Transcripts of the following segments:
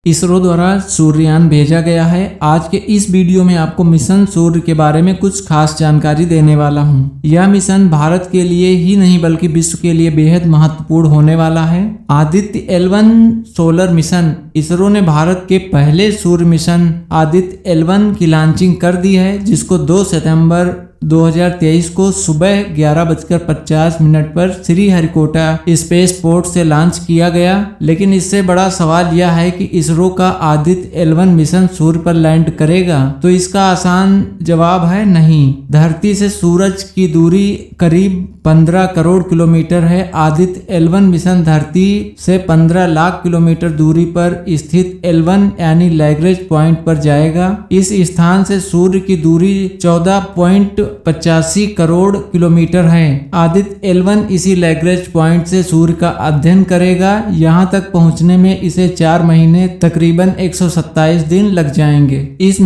इसरो द्वारा सूर्ययान भेजा गया है। आज के इस वीडियो में आपको मिशन सूर्य के बारे में कुछ खास जानकारी देने वाला हूँ। यह मिशन भारत के लिए ही नहीं बल्कि विश्व के लिए बेहद महत्वपूर्ण होने वाला है। Aditya L1 solar mission. ISRO ने भारत के पहले सूर्य मिशन आदित्य L1 की लॉन्चिंग कर दी है, जिसको 2 सितंबर 2023 को सुबह 11:50 पर श्रीहरिकोटा स्पेस पोर्ट से लॉन्च किया गया। लेकिन इससे बड़ा सवाल यह है कि इसरो का आदित्य L1 मिशन सूर्य पर लैंड करेगा? तो इसका आसान जवाब है नहीं। धरती से सूरज की दूरी करीब 15 करोड़ किलोमीटर है। आदित्य L1 मिशन धरती से 15 लाख किलोमीटर दूरी पर स्थित L1 यानी लैग्रेंज पॉइंट पर जाएगा। इस स्थान से सूर्य की दूरी 14.85 करोड़ किलोमीटर है। आदित्य L1 इसी लैग्रेंज पॉइंट से सूर्य का अध्ययन करेगा। यहाँ तक पहुँचने में इसे 4 महीने तकरीबन 127 दिन लग जाएंगे। इस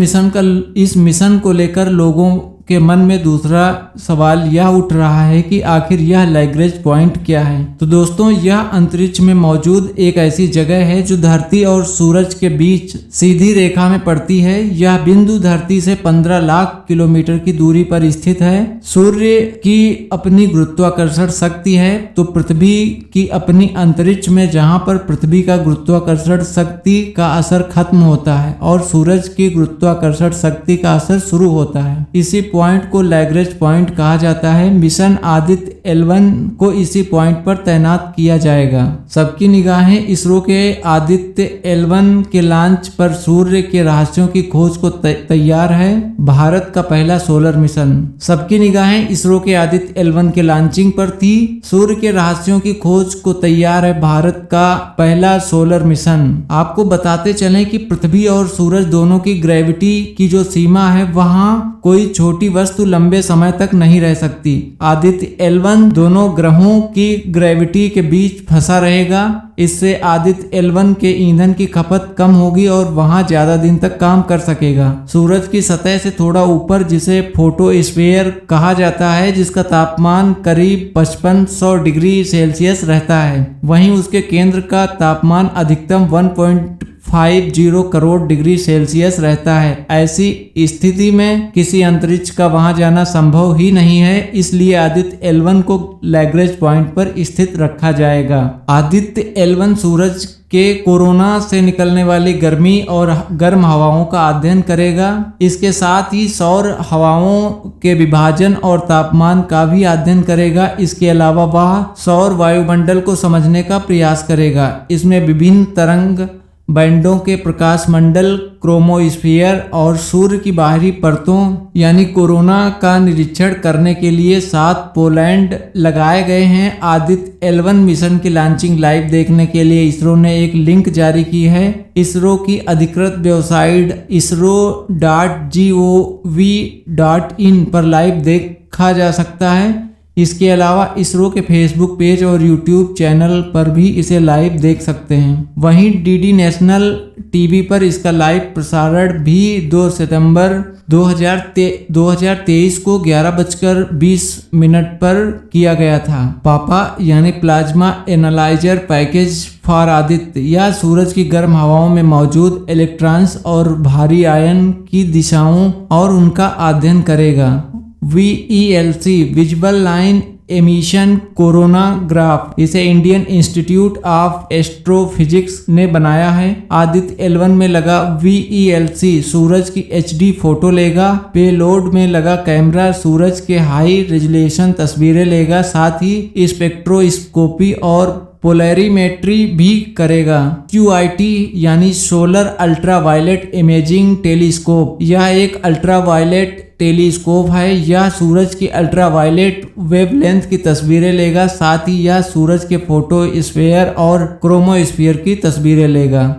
मिशन को लेकर लोगों के मन में दूसरा सवाल यह उठ रहा है कि आखिर यह लैग्रेंज पॉइंट क्या है। तो दोस्तों, यह अंतरिक्ष में मौजूद एक ऐसी जगह है जो धरती और सूरज के बीच सीधी रेखा में पड़ती है। यह बिंदु धरती से 15 लाख किलोमीटर की दूरी पर स्थित है। सूर्य की अपनी गुरुत्वाकर्षण शक्ति है तो पृथ्वी की अपनी अंतरिक्ष में, जहां पर पृथ्वी का गुरुत्वाकर्षण शक्ति का असर खत्म होता है और सूरज की गुरुत्वाकर्षण शक्ति का असर शुरू होता है। इसी पॉइंट को लैग्रेंज पॉइंट कहा जाता है। मिशन आदित्य L1 को इसी पॉइंट पर तैनात किया जाएगा। सबकी निगाहें इसरो के आदित्य L1 के लॉन्च पर सूर्य के रहस्यों की खोज को तैयार है। भारत का पहला सोलर मिशन। सबकी निगाहें इसरो के आदित्य L1 के लॉन्चिंग पर थी। सूर्य के रहस्यों की खोज को तैयार है भारत का पहला सोलर मिशन। आपको बताते चलें कि पृथ्वी और सूरज दोनों की ग्रेविटी की जो सीमा है, वहां कोई छोटी वस्तु लंबे समय तक नहीं रह सकती। आदित्य L1 दोनों ग्रहों की ग्रेविटी के बीच फंसा रहेगा। इससे आदित्य L1 के ईंधन की खपत कम होगी और वहां ज्यादा दिन तक काम कर सकेगा। सूरज की सतह से थोड़ा ऊपर, जिसे फोटोस्फीयर कहा जाता है, जिसका तापमान करीब 5500 डिग्री सेल्सियस रहता है, वहीं उसके केंद्र का तापमान अधिकतम 1.50 करोड़ डिग्री सेल्सियस रहता है। ऐसी स्थिति में किसी अंतरिक्ष का वहां जाना संभव ही नहीं है। इसलिए आदित्य L1 को लैग्रेंज पॉइंट पर स्थित रखा जाएगा। आदित्य L1 सूरज के कोरोना से निकलने वाली गर्मी और गर्म हवाओं का अध्ययन करेगा। इसके साथ ही सौर हवाओं के विभाजन और तापमान का भी अध्ययन करेगा। इसके अलावा वह सौर वायुमंडल को समझने का प्रयास करेगा। इसमें विभिन्न तरंग बैंडों के प्रकाश मंडल, क्रोमोस्फीयर और सूर्य की बाहरी परतों यानी कोरोना का निरीक्षण करने के लिए 7 पोलैंड लगाए गए हैं। आदित्य L1 मिशन की लॉन्चिंग लाइव देखने के लिए इसरो ने एक लिंक जारी की है। इसरो की अधिकृत वेबसाइट isro.gov.in पर लाइव देखा जा सकता है। इसके अलावा इसरो के फेसबुक पेज और यूट्यूब चैनल पर भी इसे लाइव देख सकते हैं। वहीं DD नेशनल टीवी पर इसका लाइव प्रसारण भी 2 सितंबर 2023 को 11:20 पर किया गया था। पापा यानी plasma analyser package for Aditya या सूरज की गर्म हवाओं में मौजूद इलेक्ट्रॉन्स और भारी आयन की दिशाओं और उनका अध्ययन करेगा। VELC visual line emission coronagraph, इसे इंडियन इंस्टीट्यूट ऑफ एस्ट्रोफिजिक्स ने बनाया है। आदित्य L1 में लगा VELC सूरज की HD फोटो लेगा। पेलोड में लगा कैमरा सूरज के हाई रेजोल्यूशन तस्वीरें लेगा। साथ ही स्पेक्ट्रोस्कोपी और पोलैरिमेट्री भी करेगा। QIT यानी सोलर अल्ट्रावायलेट इमेजिंग टेलीस्कोप, यह एक अल्ट्रावायलेट टेलीस्कोप है। यह सूरज की अल्ट्रावायलेट वेवलेंथ की तस्वीरें लेगा। साथ ही यह सूरज के फोटोस्फीयर और क्रोमोस्फीयर की तस्वीरें लेगा।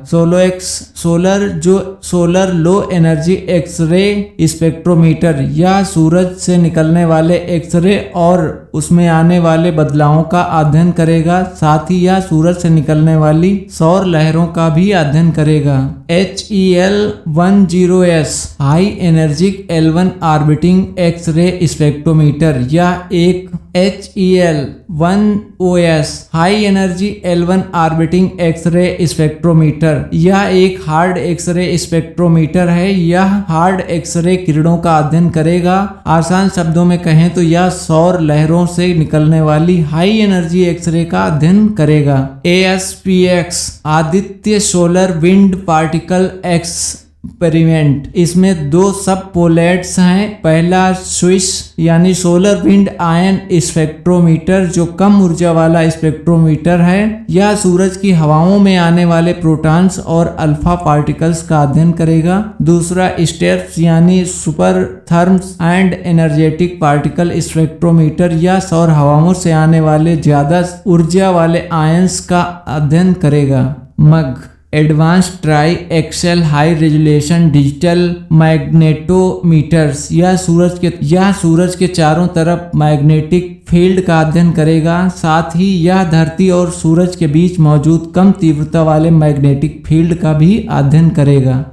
Solar low energy X-ray spectrometer, यह सूरज से निकलने वाले एक्सरे और उसमें आने वाले बदलावों का अध्ययन करेगा। साथ ही यह सूरज से निकलने वाली सौर लहरों का भी अध्ययन करेगा। HEL10S high energetic L1 orbiting X-ray spectrometer या एक HEL-1OS high energy L1 orbiting X-ray spectrometer यह एक हार्ड एक्स-रे स्पेक्ट्रोमीटर है। यह हार्ड एक्स-रे किरणों का अध्ययन करेगा। आसान शब्दों में कहें तो यह सौर लहरों से निकलने वाली हाई एनर्जी एक्स-रे का अध्ययन करेगा। ASPX Aditya solar wind particle experiment, इसमें दो सब पोलेट्स हैं। पहला स्विस यानी सोलर विंड आयन स्पेक्ट्रोमीटर जो कम ऊर्जा वाला स्पेक्ट्रोमीटर है। यह सूरज की हवाओं में आने वाले प्रोटॉन्स और अल्फा पार्टिकल्स का अध्ययन करेगा। दूसरा स्टेप्स यानी super therms and energetic particle spectrometer या सौर हवाओं से आने वाले ज्यादा ऊर्जा वाले आयंस का अध्ययन करेगा। MAG advanced triaxial high resolution digital magnetometers यह सूरज के चारों तरफ मैग्नेटिक फील्ड का अध्ययन करेगा। साथ ही यह धरती और सूरज के बीच मौजूद कम तीव्रता वाले मैग्नेटिक फील्ड का भी अध्ययन करेगा।